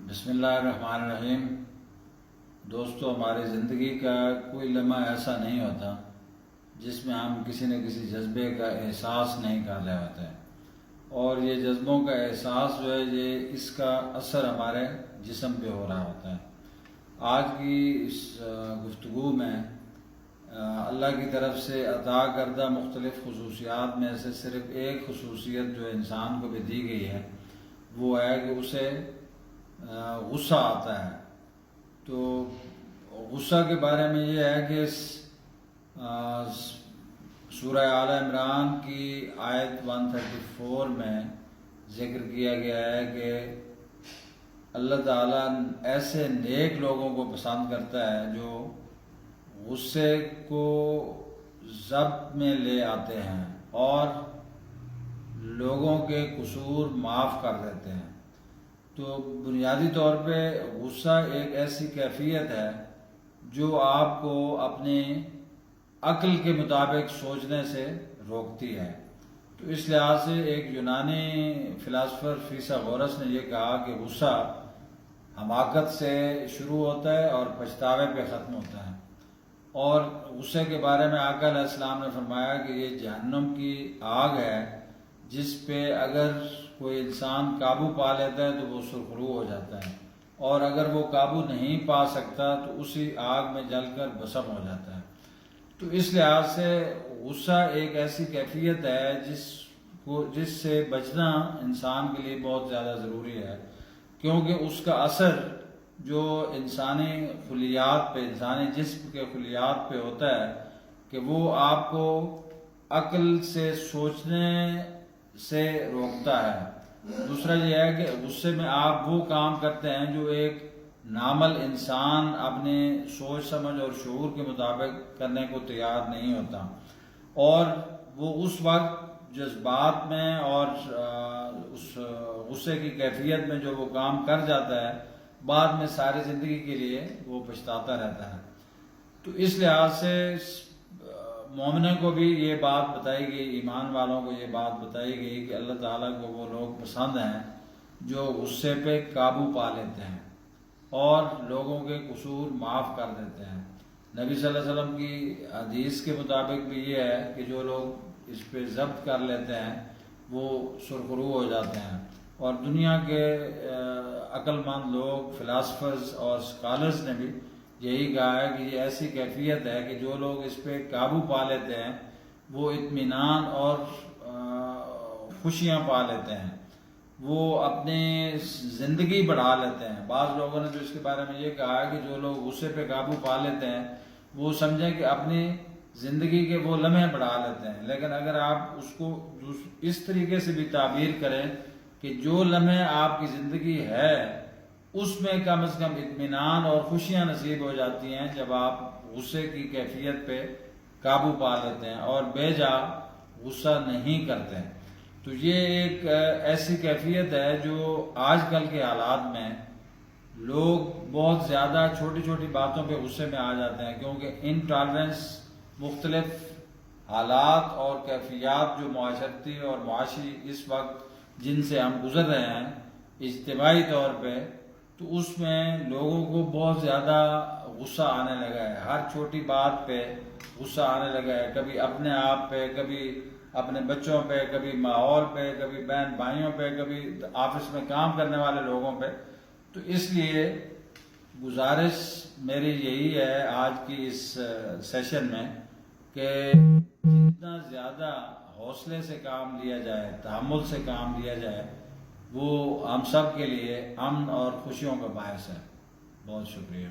بسم اللہ الرحمن الرحیم۔ دوستو، ہماری زندگی کا کوئی لمحہ ایسا نہیں ہوتا جس میں ہم کسی نہ کسی جذبے کا احساس نہیں کر رہے ہوتے ہیں، اور یہ جذبوں کا احساس جو ہے یہ اس کا اثر ہمارے جسم پہ ہو رہا ہوتا ہے۔ آج کی اس گفتگو میں اللہ کی طرف سے عطا کردہ مختلف خصوصیات میں سے صرف ایک خصوصیت جو انسان کو بھی دی گئی ہے وہ ہے کہ اسے غصہ آتا ہے۔ تو غصہ کے بارے میں یہ ہے کہ سورہ آل عمران کی آیت 134 میں ذکر کیا گیا ہے کہ اللہ تعالیٰ ایسے نیک لوگوں کو پسند کرتا ہے جو غصے کو ضبط میں لے آتے ہیں اور لوگوں کے قصور معاف کر دیتے ہیں۔ تو بنیادی طور پہ غصہ ایک ایسی کیفیت ہے جو آپ کو اپنی عقل کے مطابق سوچنے سے روکتی ہے۔ تو اس لحاظ سے ایک یونانی فلاسفر فیثاغورس نے یہ کہا کہ غصہ حماقت سے شروع ہوتا ہے اور پچھتاوے پہ ختم ہوتا ہے، اور غصے کے بارے میں آقا علیہ السلام نے فرمایا کہ یہ جہنم کی آگ ہے جس پہ اگر کوئی انسان قابو پا لیتا ہے تو وہ سرخرو ہو جاتا ہے، اور اگر وہ قابو نہیں پا سکتا تو اسی آگ میں جل کر بھسم ہو جاتا ہے۔ تو اس لحاظ سے غصہ ایک ایسی کیفیت ہے جس سے بچنا انسان کے لیے بہت زیادہ ضروری ہے، کیونکہ اس کا اثر جو انسانی خلیات پہ، انسانی جسم کے خلیات پہ ہوتا ہے کہ وہ آپ کو عقل سے سوچنے سے روکتا ہے۔ دوسرا یہ ہے کہ غصے میں آپ وہ کام کرتے ہیں جو ایک نارمل انسان اپنے سوچ سمجھ اور شعور کے مطابق کرنے کو تیار نہیں ہوتا، اور وہ اس وقت جذبات میں اور اس غصے کی کیفیت میں جو وہ کام کر جاتا ہے بعد میں ساری زندگی کے لیے وہ پچھتاتا رہتا ہے۔ تو اس لحاظ سے مومنوں کو بھی یہ بات بتائی گئی، ایمان والوں کو یہ بات بتائی گئی کہ اللہ تعالیٰ کو وہ لوگ پسند ہیں جو غصے پہ قابو پا لیتے ہیں اور لوگوں کے قصور معاف کر دیتے ہیں۔ نبی صلی اللہ علیہ وسلم کی حدیث کے مطابق بھی یہ ہے کہ جو لوگ اس پہ ضبط کر لیتے ہیں وہ سرخرو ہو جاتے ہیں، اور دنیا کے عقل مند لوگ، فلاسفرز اور اسکالرز نے بھی یہی کہا ہے کہ یہ ایسی کیفیت ہے کہ جو لوگ اس پہ قابو پا لیتے ہیں وہ اطمینان اور خوشیاں پا لیتے ہیں، وہ اپنی زندگی بڑھا لیتے ہیں۔ بعض لوگوں نے تو اس کے بارے میں یہ کہا ہے کہ جو لوگ غصے پہ قابو پا لیتے ہیں وہ سمجھیں کہ اپنی زندگی کے وہ لمحے بڑھا لیتے ہیں، لیکن اگر آپ اس کو اس طریقے سے بھی تعبیر کریں کہ جو لمحے آپ کی زندگی ہے اس میں کم از کم اطمینان اور خوشیاں نصیب ہو جاتی ہیں جب آپ غصے کی کیفیت پہ قابو پا لیتے ہیں اور بے جا غصہ نہیں کرتے۔ تو یہ ایک ایسی کیفیت ہے جو آج کل کے حالات میں لوگ بہت زیادہ چھوٹی چھوٹی باتوں پہ غصے میں آ جاتے ہیں، کیونکہ انٹالرنس، مختلف حالات اور کیفیات جو معاشرتی اور معاشی اس وقت جن سے ہم گزر رہے ہیں اجتماعی طور پہ، تو اس میں لوگوں کو بہت زیادہ غصہ آنے لگا ہے، ہر چھوٹی بات پہ غصہ آنے لگا ہے، کبھی اپنے آپ پہ، کبھی اپنے بچوں پہ، کبھی ماحول پہ، کبھی بہن بھائیوں پہ، کبھی آفس میں کام کرنے والے لوگوں پہ۔ تو اس لیے گزارش میری یہی ہے آج کی اس سیشن میں کہ جتنا زیادہ حوصلے سے کام لیا جائے، تحمل سے کام لیا جائے، وہ ہم سب کے لیے امن اور خوشیوں کا باعث ہے۔ بہت شکریہ۔